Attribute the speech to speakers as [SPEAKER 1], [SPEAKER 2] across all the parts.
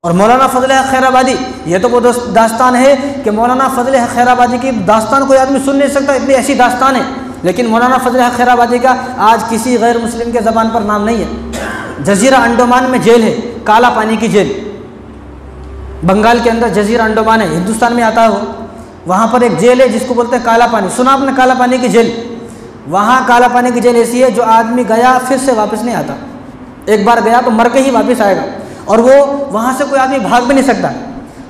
[SPEAKER 1] और मौलाना फजल हक खैराबादी, ये तो वो दास्तान है कि मौलाना फजल हक खैराबादी की दास्तान कोई आदमी सुन नहीं सकता, इतनी ऐसी दास्तान है। लेकिन मौलाना फजल हक खैराबादी का आज किसी गैर मुस्लिम के ज़बान पर नाम नहीं है। जजीरा अंडोमान में जेल है, काला पानी की जेल, बंगाल के अंदर जजीरा अंडोमान है, हिंदुस्तान में आता है वो। वहाँ पर एक जेल है जिसको बोलते हैं काला पानी, सुना आपने काला पानी की जेल? वहाँ काला पानी की जेल ऐसी है जो आदमी गया फिर से वापस नहीं आता, एक बार गया तो मर के ही वापस आएगा। और वो वहाँ से कोई आदमी भाग भी नहीं सकता,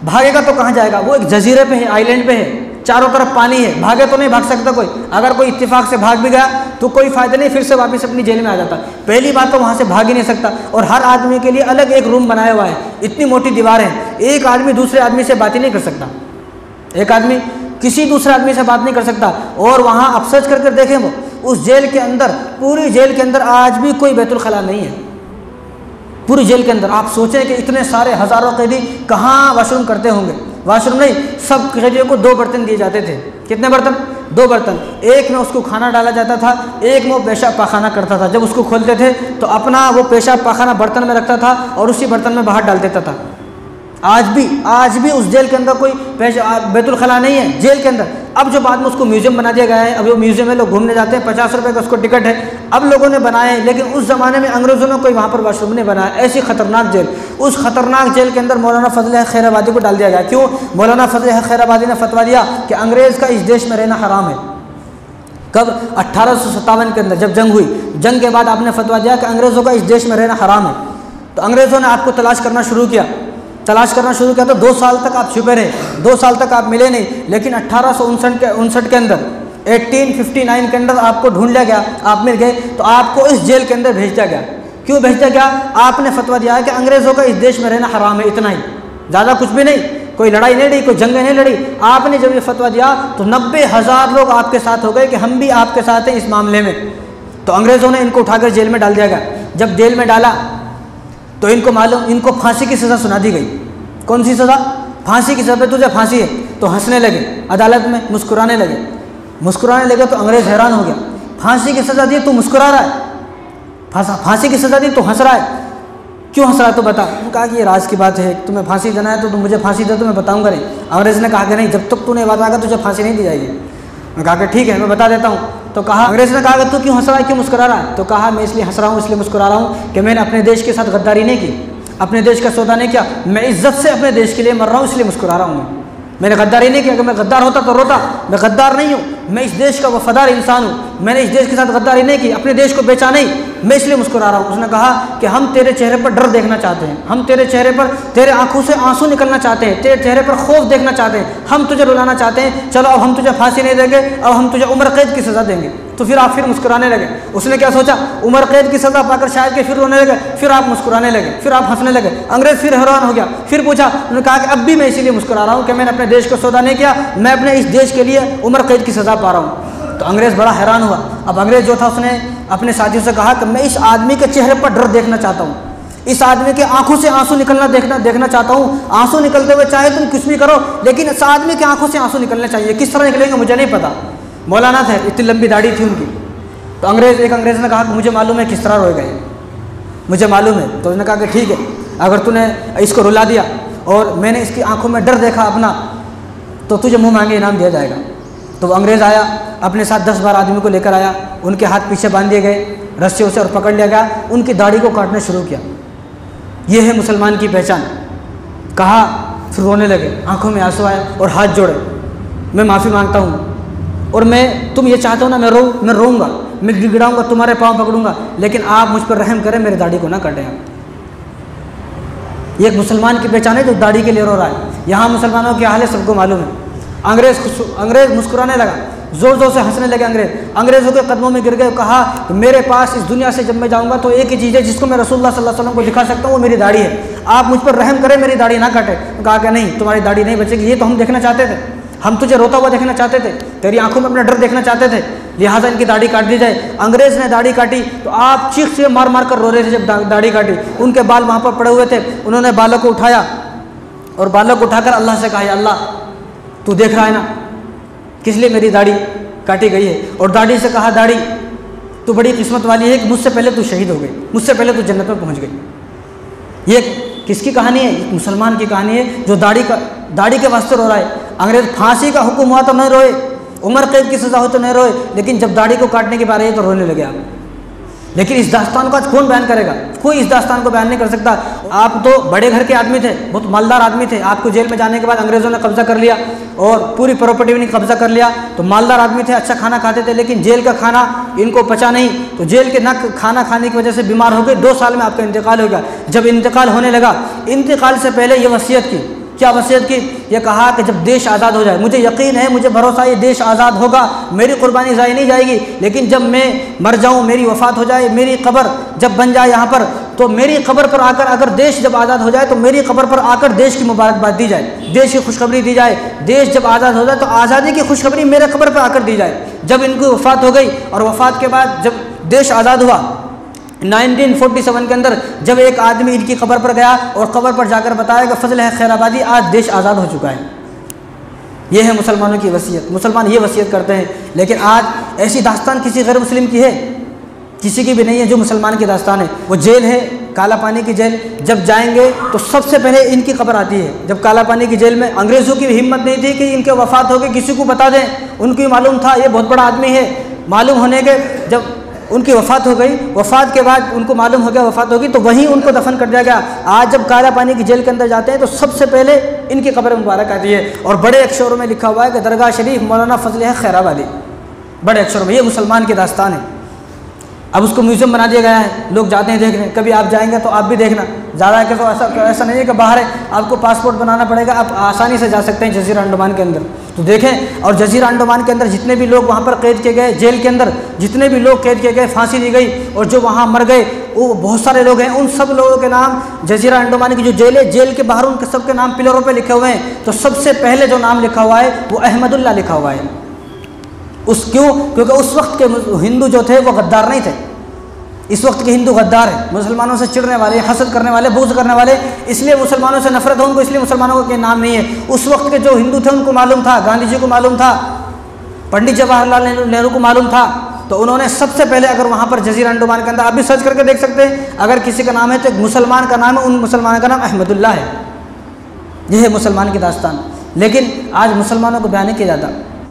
[SPEAKER 1] भागेगा तो कहाँ जाएगा? वो एक जजीरे पे है, आइलैंड पे है, चारों तरफ पानी है, भागे तो नहीं भाग सकता कोई। अगर कोई इत्तेफाक से भाग भी गया तो कोई फ़ायदा नहीं, फिर से वापस अपनी जेल में आ जाता। पहली बात तो वहाँ से भाग ही नहीं सकता। और हर आदमी के लिए अलग एक रूम बनाया हुआ है, इतनी मोटी दीवार है, एक आदमी दूसरे आदमी से बात ही नहीं कर सकता, एक आदमी किसी दूसरे आदमी से बात नहीं कर सकता। और वहाँ आप सर्च करके देखें, वो उस जेल के अंदर, पूरी जेल के अंदर आज भी कोई बैतुल खला नहीं है, पूरी जेल के अंदर। आप सोचें कि इतने सारे हज़ारों कैदी कहाँ वॉशरूम करते होंगे? वॉशरूम नहीं, सब कैदियों को 2 बर्तन दिए जाते थे। कितने बर्तन? 2 बर्तन। एक में उसको खाना डाला जाता था, एक में वो पेशाब पाखाना करता था। जब उसको खोलते थे तो अपना वो पेशाब पाखाना बर्तन में रखता था और उसी बर्तन में बाहर डाल देता था। आज भी उस जेल के अंदर कोई बैतुल खला नहीं है, जेल के अंदर। अब जो बाद में उसको म्यूज़ियम बना दिया गया है, अब वो म्यूज़ियम में लोग घूमने जाते हैं, 50 रुपये का उसको टिकट है, अब लोगों ने बनाए। लेकिन उस ज़माने में अंग्रेज़ों ने कोई वहाँ पर वॉशरूम नहीं बनाया। ऐसी ख़तरनाक जेल, उस ख़तरनाक जेल के अंदर मौलाना फजल हक खैराबादी को डाल दिया गया। क्यों? मौलाना फजल हक खैराबादी ने फतवा दिया कि अंग्रेज़ का इस देश में रहना हराम है। कब? 1857 के अंदर जब जंग हुई, जंग के बाद आपने फतवा दिया कि अंग्रेज़ों का इस देश में रहना हराम है। तो अंग्रेज़ों ने आपको तलाश करना शुरू किया तो 2 साल तक आप छुपे रहे, 2 साल तक आप मिले नहीं। लेकिन 1859 के अंदर, 1859 के अंदर आपको ढूंढ लिया गया, आप मिल गए, तो आपको इस जेल के अंदर भेज दिया गया। क्यों भेज दिया गया? आपने फतवा दिया है कि अंग्रेज़ों का इस देश में रहना हराम है, इतना ही, ज़्यादा कुछ भी नहीं, कोई लड़ाई नहीं लड़ी, कोई जंग नहीं लड़ी। आपने जब ये फतवा दिया तो 90,000 लोग आपके साथ हो गए कि हम भी आपके साथ हैं इस मामले में। तो अंग्रेज़ों ने इनको उठाकर जेल में डाल दिया गया। जब जेल में डाला तो इनको फांसी की सज़ा सुना दी गई। कौन सी सज़ा? फांसी की सज़ा। तुझे फांसी है। तो हंसने लगे अदालत में, मुस्कुराने लगे। तो अंग्रेज़ हैरान हो गया, फांसी की सज़ा दी, तू मुस्कुरा रहा है, फांसी की सज़ा दी तो हंस रहा है, क्यों हंस रहा है तो बता। उन्होंने कहा कि ये राज की बात है, तुम्हें फांसी देना है तो तुम मुझे फांसी दे तो मैं बताऊँगा नहीं। अंग्रेज़ ने कहा कि नहीं, जब तक तूने बताएगा तुझे फांसी नहीं दी जाएगी। मैं कहा कि ठीक है, मैं बता देता हूँ। तो कहा, अंग्रेज़ ने कहा कि तू क्यों हंस रहा है, क्यों मुस्कुरा रहा है? तो कहा, मैं इसलिए हंस रहा हूँ, इसलिए मुस्कुरा रहा हूँ कि मैंने अपने देश के साथ गद्दारी नहीं की, अपने देश का सौदा नहीं किया, मैं इज्जत से अपने देश के लिए मर रहा हूँ, इसलिए मुस्कुरा रहा हूँ। मैंने गद्दारी नहीं किया। अगर मैं गद्दार होता तो रोता। मैं गद्दार नहीं हूँ, मैं इस देश का वफादार इंसान हूँ, मैंने इस देश के साथ गद्दारी नहीं की, अपने देश को बेचा नहीं, मैं इसलिए मुस्कुरा रहा हूँ। उसने कहा कि हम तेरे चेहरे पर डर देखना चाहते हैं, हम तेरे चेहरे पर, तेरे आंखों से आंसू निकलना चाहते हैं, तेरे चेहरे पर खौफ देखना चाहते हैं, हम तुझे रुलाना चाहते हैं। चलो अब हम तुझे फांसी नहीं देंगे, अब हम तुझे उम्र कैद की सज़ा देंगे। तो फिर आप फिर मुस्कुराने लगे। उसने क्या सोचा? उम्र कैद की सज़ा पाकर शायद कि फिर रोने लगे, फिर आप मुस्कुराने लगे, फिर आप हंसने लगे। अंग्रेज़ फिर हैरान हो गया, फिर पूछा। उन्होंने कहा कि अब भी मैं इसीलिए मुस्कुरा रहा हूँ कि मैंने अपने देश को सौदा नहीं किया, मैं अपने इस देश के लिए उम्र कैद की सज़ा पा रहा हूँ। तो अंग्रेज़ बड़ा हैरान हुआ। अब अंग्रेज़ जो था उसने अपने साथियों से कहा कि मैं इस आदमी के चेहरे पर डर देखना चाहता हूँ, इस आदमी के आंखों से आंसू निकलना देखना चाहता हूँ। आंसू निकलते हुए चाहे तुम कुछ भी करो, लेकिन इस आदमी के आंखों से आंसू निकलने चाहिए। किस तरह निकलेंगे मुझे नहीं पता। मौलाना थे, इतनी लंबी दाढ़ी थी उनकी। तो एक अंग्रेज़ ने कहा कि मुझे मालूम है किस तरह रोए गए, मुझे मालूम है। तो उसने कहा कि ठीक है, अगर तूने इसको रुला दिया और मैंने इसकी आंखों में डर देखा अपना, तो तुझे मुँह मांगे इनाम दिया जाएगा। तो वो अंग्रेज़ आया, अपने साथ 10-12 आदमी को लेकर आया, उनके हाथ पीछे बांध दिए गए रस्सियों से और पकड़ लिया गया, उनकी दाढ़ी को काटना शुरू किया। ये है मुसलमान की पहचान। कहा, फिर रोने लगे, आंखों में आंसू आए और हाथ जोड़े, मैं माफ़ी मांगता हूँ और तुम ये चाहते हो ना मैं रोऊंगा, मैं गिड़गिड़ाऊंगा, तुम्हारे पाँव पकड़ूंगा, लेकिन आप मुझ पर रहम करें, मेरी दाढ़ी को ना काटें आप। ये एक मुसलमान की पहचान है जो दाढ़ी के लिए रो रहा है। यहाँ मुसलमानों की हाल है सबको मालूम है। अंग्रेज़ मुस्कुराने लगा, ज़ोर ज़ोर से हंसने लगे। अंग्रेज़ों के कदमों में गिर गए। कहा, मेरे पास इस दुनिया से जब मैं जाऊँगा तो एक ही चीज़ है जिसको मैं रसूलुल्लाह सल्लल्लाहु अलैहि वसल्लम को दिखा सकता हूँ, वो मेरी दाढ़ी है। आप मुझ पर रहम करें, मेरी दाढ़ी ना काटे। कहा कि नहीं, तुम्हारी दाढ़ी नहीं बचेगी। ये तो हम देखना चाहते थे, हम तुझे रोता हुआ देखना चाहते थे, तेरी आंखों में अपना डर देखना चाहते थे, लिहाजा इनकी दाढ़ी काट दी जाए। अंग्रेज़ ने दाढ़ी काटी तो आप चीख से मार मार कर रो रहे थे जब दाढ़ी काटी। उनके बाल वहाँ पर पड़े हुए थे। उन्होंने बालों को उठाया और बालों को उठाकर अल्लाह से कहा, अल्लाह तू देख रहा है ना किस लिए मेरी दाढ़ी काटी गई है। और दाढ़ी से कहा, दाढ़ी तू बड़ी किस्मत वाली है कि मुझसे पहले तू शहीद हो गई, मुझसे पहले तू जन्नत में पहुँच गई। ये किसकी कहानी है? एक मुसलमान की कहानी है जो दाढ़ी के वास्ते रो रहा है। अंग्रेज फांसी का हुक्म हुआ तो नहीं रोए, उम्र कैद की सज़ा हो तो नहीं रोए, लेकिन जब दाढ़ी को काटने की बारी है तो रोने लगे आप। लेकिन इस दास्तान को आज कौन बयान करेगा? कोई इस दास्तान को बयान नहीं कर सकता। आप तो बड़े घर के आदमी थे, बहुत मालदार आदमी थे, आपको जेल में जाने के बाद अंग्रेज़ों ने कब्जा कर लिया और पूरी प्रॉपर्टी भी कब्जा कर लिया, तो मालदार आदमी थे, अच्छा खाना खाते थे, लेकिन जेल का खाना इनको पचा नहीं, तो जेल के न खाना खाने की वजह से बीमार हो गए। 2 साल में आपका इंतकाल हो गया। जब इंतकाल होने लगा, इंतकाल से पहले ये वसीयत की। क्या वसीयत की? ये कहा कि जब देश आज़ाद हो जाए, मुझे यकीन है, मुझे भरोसा है, ये देश आज़ाद होगा, मेरी कुर्बानी ज़ाया नहीं जाएगी, लेकिन जब मैं मर जाऊँ, मेरी वफ़ात हो जाए, मेरी कब्र जब बन जाए यहाँ पर, तो मेरी कब्र पर आकर, अगर देश जब आज़ाद हो जाए तो मेरी कब्र पर आकर देश की मुबारकबाद दी जाए, देश की खुशखबरी दी जाए। देश जब आज़ाद हो जाए तो आज़ादी की खुशखबरी मेरे कब्र पर आकर दी जाए। जब इनकी वफ़ात हो गई और वफ़ात के बाद जब देश आज़ाद हुआ 1947 के अंदर, जब एक आदमी इनकी कब्र पर गया और कब्र पर जाकर बताया कि फजल है खैराबादी, आज देश आज़ाद हो चुका है। ये है मुसलमानों की वसीयत। मुसलमान ये वसीयत करते हैं, लेकिन आज ऐसी दास्तान किसी गैर मुस्लिम की है? किसी की भी नहीं है जो मुसलमान की दास्तान है। वो जेल है, काला पानी की जेल, जब जाएंगे तो सबसे पहले इनकी खबर आती है। जब काला पानी की जेल में अंग्रेज़ों की हिम्मत नहीं थी कि इनके वफ़ात हो गई किसी को बता दें, उनको मालूम था ये बहुत बड़ा आदमी है। मालूम होने के जब उनकी वफ़ात हो गई, वफ़ात के बाद उनको मालूम हो गया वफ़ात होगी, तो वहीं उनको दफन कर दिया गया। आज जब काला पानी की जेल के अंदर जाते हैं तो सबसे पहले इनकी कब्र मुबारक आती है और बड़े अक्षरों में लिखा हुआ है कि दरगाह शरीफ मौलाना फजल है खैराबादी, बड़े अक्षरों में। ये मुसलमान की दास्तान है। अब उसको म्यूज़ियम बना दिया गया है, लोग जाते हैं देखने। कभी आप जाएंगे तो आप भी देखना। ज़्यादा है कि तो ऐसा नहीं है कि बाहर है, आपको पासपोर्ट बनाना पड़ेगा, आप आसानी से जा सकते हैं जज़ीरा अंडमान के अंदर। तो देखें, और जज़ीरा अंडमान के अंदर जितने भी लोग वहाँ पर कैद किए गए, जेल के अंदर जितने भी लोग कैद किए गए, फांसी दी गई और जो वहाँ मर गए, वो बहुत सारे लोग हैं। उन सब लोगों के नाम जज़ीरा अंडमान की जो जेल है, जेल के बाहर उनके सबके नाम पिलरों पर लिखे हुए हैं। तो सबसे पहले जो नाम लिखा हुआ है वो अहमदुल्ला लिखा हुआ है। क्योंकि उस वक्त के हिंदू जो थे वो गद्दार नहीं थे। इस वक्त के हिंदू गद्दार है, मुसलमानों से चिढ़ने वाले, हसद करने वाले, बुग़्ज़ करने वाले, इसलिए मुसलमानों से नफरत है उनको, इसलिए मुसलमानों के नाम नहीं है। उस वक्त के जो हिंदू थे उनको मालूम था, गांधी जी को मालूम था, पंडित जवाहरलाल नेहरू को मालूम था। तो उन्होंने सबसे पहले, अगर वहाँ पर जज़ीरा अंडमान के अंदर आप भी सर्च करके देख सकते हैं, अगर किसी का नाम है तो एक मुसलमान का नाम है, उन मुसलमान का नाम अहमदुल्ला है। यह है मुसलमान की दास्तान। लेकिन आज मुसलमानों को बयान नहीं किया जाता।